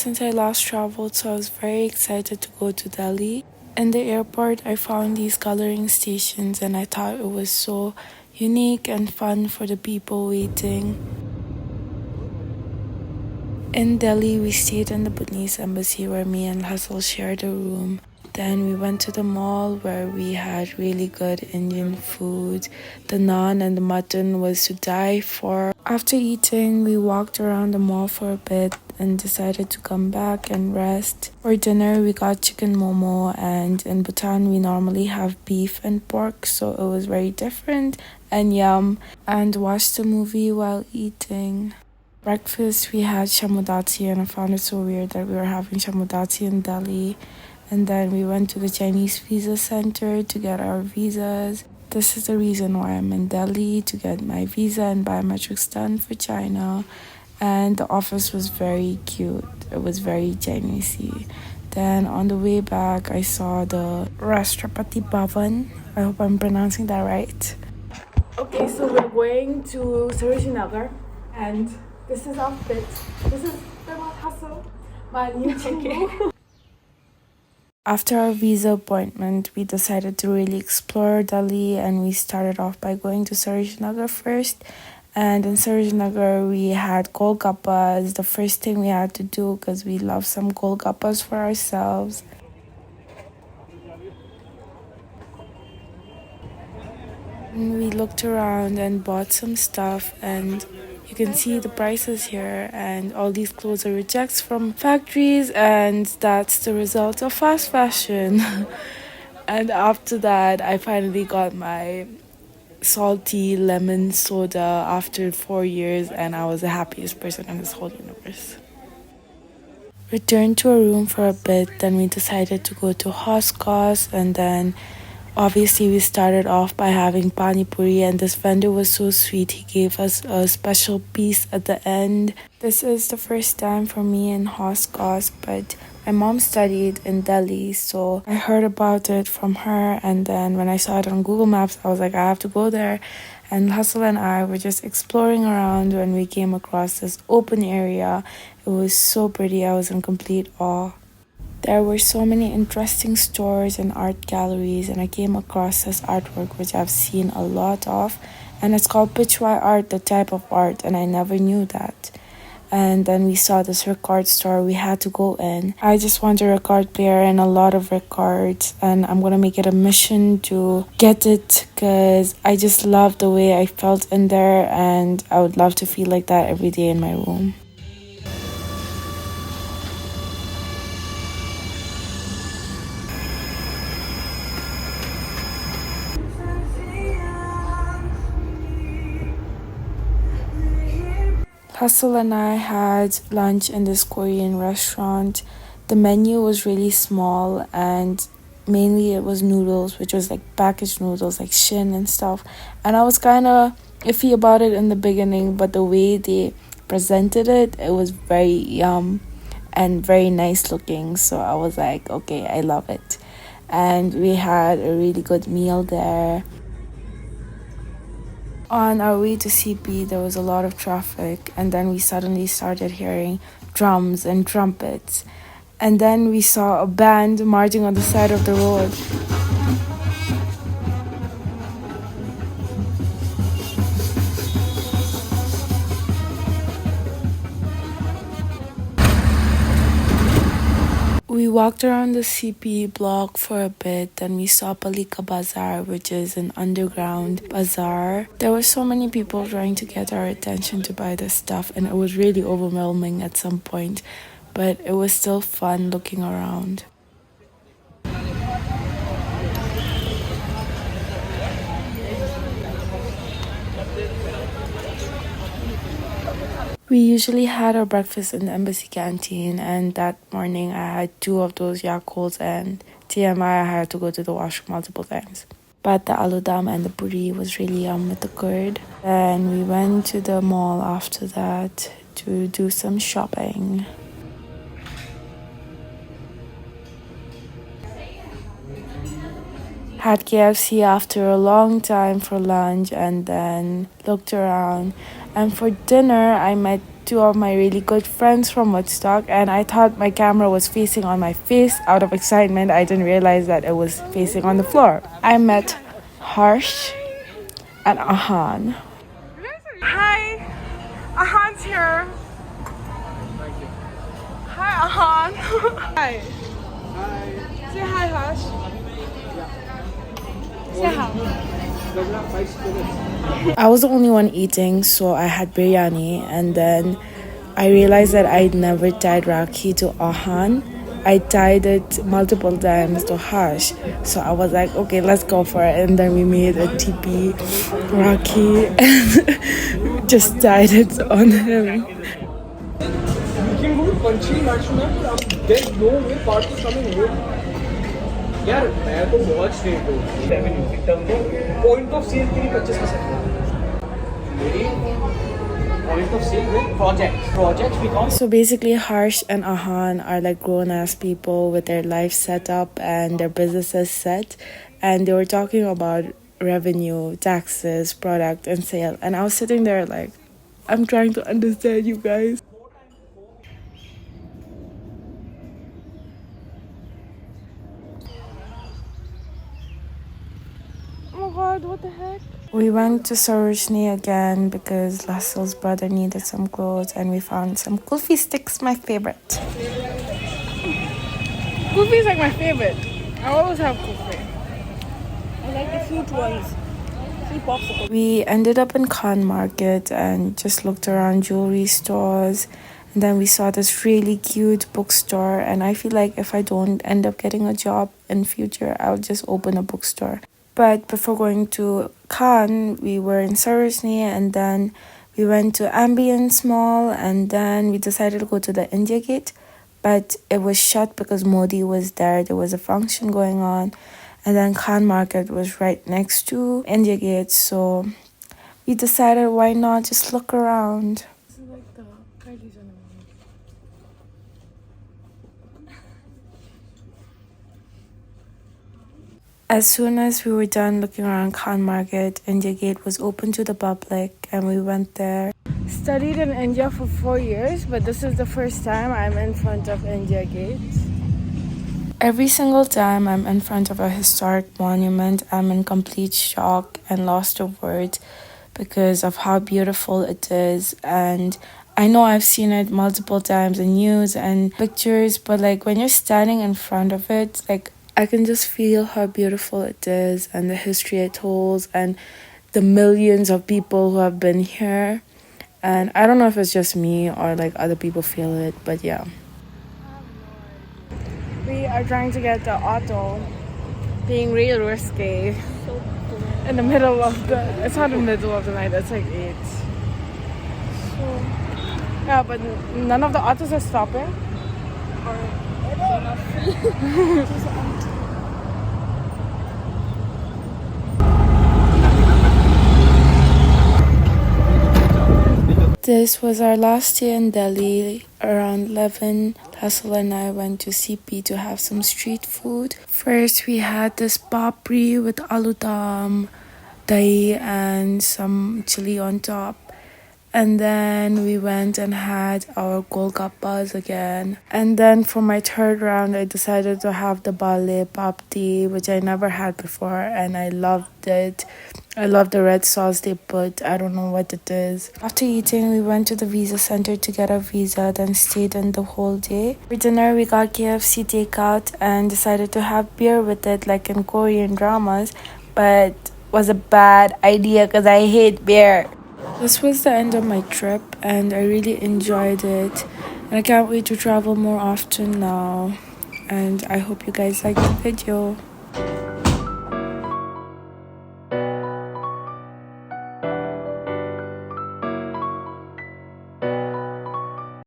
since I last traveled, so I was very excited to go to Delhi. In the airport, I found these coloring stations and I thought it was so unique and fun for the people waiting. In Delhi, we stayed in the Bhutanese embassy where me and Hassel shared a room. Then we went to the mall where we had really good Indian food. The naan and the mutton was to die for. After eating, we walked around the mall for a bit and decided to come back and rest. For dinner, we got chicken momo, and in Bhutan, we normally have beef and pork, so it was very different and yum. And watched a movie while eating. Breakfast, we had shamudati, and I found it so weird that we were having shamudati in Delhi. And then we went to the Chinese visa center to get our visas. This is the reason why I'm in Delhi, to get my visa and biometrics done for China. And the office was very cute. It was very Chinese-y. Then on the way back, I saw the Rashtrapati Bhavan. I hope I'm pronouncing that right. Okay, so we're going to Sarojinagar, and this is our fit. This is the hustle. My new chingu. After our visa appointment, we decided to really explore Delhi, and we started off by going to Sarojinagar first. And in Sarojinagar, we had golgappas. The first thing we had to do, because we love some golgappas for ourselves. And we looked around and bought some stuff, and you can see the prices here, and all these clothes are rejects from factories, and that's the result of fast fashion. And after that, I finally got my salty lemon soda after 4 years, and I was the happiest person in this whole universe. Returned to a room for a bit, then we decided to go to Hoscos, and then obviously we started off by having pani puri, and this vendor was so sweet. He gave us a special piece at the end. This is the first time for me in Hoscos, but my mom studied in Delhi, so I heard about it from her, and then when I saw it on Google Maps, I was like, I have to go there. And Hustle and I were just exploring around when we came across this open area. It was so pretty. I was in complete awe. There were so many interesting stores and art galleries, and I came across this artwork which I've seen a lot of, and it's called Pichwai art, the type of art, and I never knew that. And then we saw this record store. We had to go in. I just want a record player and a lot of records, and I'm gonna make it a mission to get it because I just love the way I felt in there, and I would love to feel like that every day in my room. Hustle and I had lunch in this Korean restaurant. The menu was really small, and mainly it was noodles, which was like packaged noodles, like shin and stuff. And I was kind of iffy about it in the beginning, but the way they presented it, it was very yum and very nice looking. So I was like, okay, I love it. And we had a really good meal there. On our way to CP, there was a lot of traffic, and then we suddenly started hearing drums and trumpets. And then we saw a band marching on the side of the road. We walked around the CP block for a bit, then we saw Palika Bazaar, which is an underground bazaar. There were so many people trying to get our attention to buy this stuff, and it was really overwhelming at some point, but it was still fun looking around. We usually had our breakfast in the embassy canteen, and that morning I had 2 of those Yakults, and TMI, I had to go to the washroom multiple times. But the aloo and the puri was really yum with the curd. Then we went to the mall after that to do some shopping. had KFC after a long time for lunch and then looked around. And for dinner, I met two of my really good friends from Woodstock, and I thought my camera was facing on my face. Out of excitement, I didn't realize that it was facing on the floor. I met Harsh and Ahan. Hi, Ahan's here. Hi, Ahan. Hi. Say hi, Harsh. Say hi. I was the only one eating, so I had biryani, and then I realized that I'd never tied Rakhi to Ahan. I tied it multiple times to Harsh, so I was like, okay, let's go for it. And then we made a TP Rakhi and just tied it on him. यार मैं तो बहुत straight हूँ revenue in terms of point of sale के लिए 25% मेरी point of sale में projects because So basically, Harsh and Ahan are like grown-ass people with their life set up and their businesses set, and they were talking about revenue, taxes, product, and sale. And I was sitting there like, I'm trying to understand you guys. Oh my god, what the heck? We went to Sarojini again because Lassel's brother needed some clothes, and we found some kulfi sticks, my favorite. Kulfi is like my favorite. I always have kulfi. I like the fruit ones. Popsicle. We ended up in Khan Market and just looked around jewelry stores. And then we saw this really cute bookstore. And I feel like if I don't end up getting a job in future, I'll just open a bookstore. But before going to Khan, we were in Sarojini, and then we went to Ambience Mall, and then we decided to go to the India Gate. But it was shut because Modi was there. There was a function going on. And then Khan Market was right next to India Gate, so we decided why not just look around. As soon as we were done looking around Khan Market, India Gate was open to the public, and we went there. Studied in India for 4 years, but this is the first time I'm in front of India Gate. Every single time I'm in front of a historic monument, I'm in complete shock and lost of words because of how beautiful it is. And I know I've seen it multiple times in news and pictures, but like when you're standing in front of it, like I can just feel how beautiful it is and the history it holds and the millions of people who have been here. And I don't know if it's just me or like other people feel it, but yeah. We are trying to get the auto, being real risky. In the middle of it's not the middle of the night, it's like 8. So, yeah, but none of the autos are stopping. Or they're not free. This was our last day in Delhi. Around 11, Hassel and I went to CP to have some street food. First, we had this papri with aloo dum, dahi, and some chili on top. And then we went and had our golgappas again. And then for my third round, I decided to have the bale papdi, which I never had before, and I loved it. I love the red sauce they put. I don't know what it is. After eating, we went to the visa center to get our visa, then stayed in the whole day. For dinner, we got KFC takeout and decided to have beer with it like in Korean dramas, but was a bad idea because I hate beer. This was the end of my trip and I really enjoyed it. And I can't wait to travel more often now. And I hope you guys liked the video.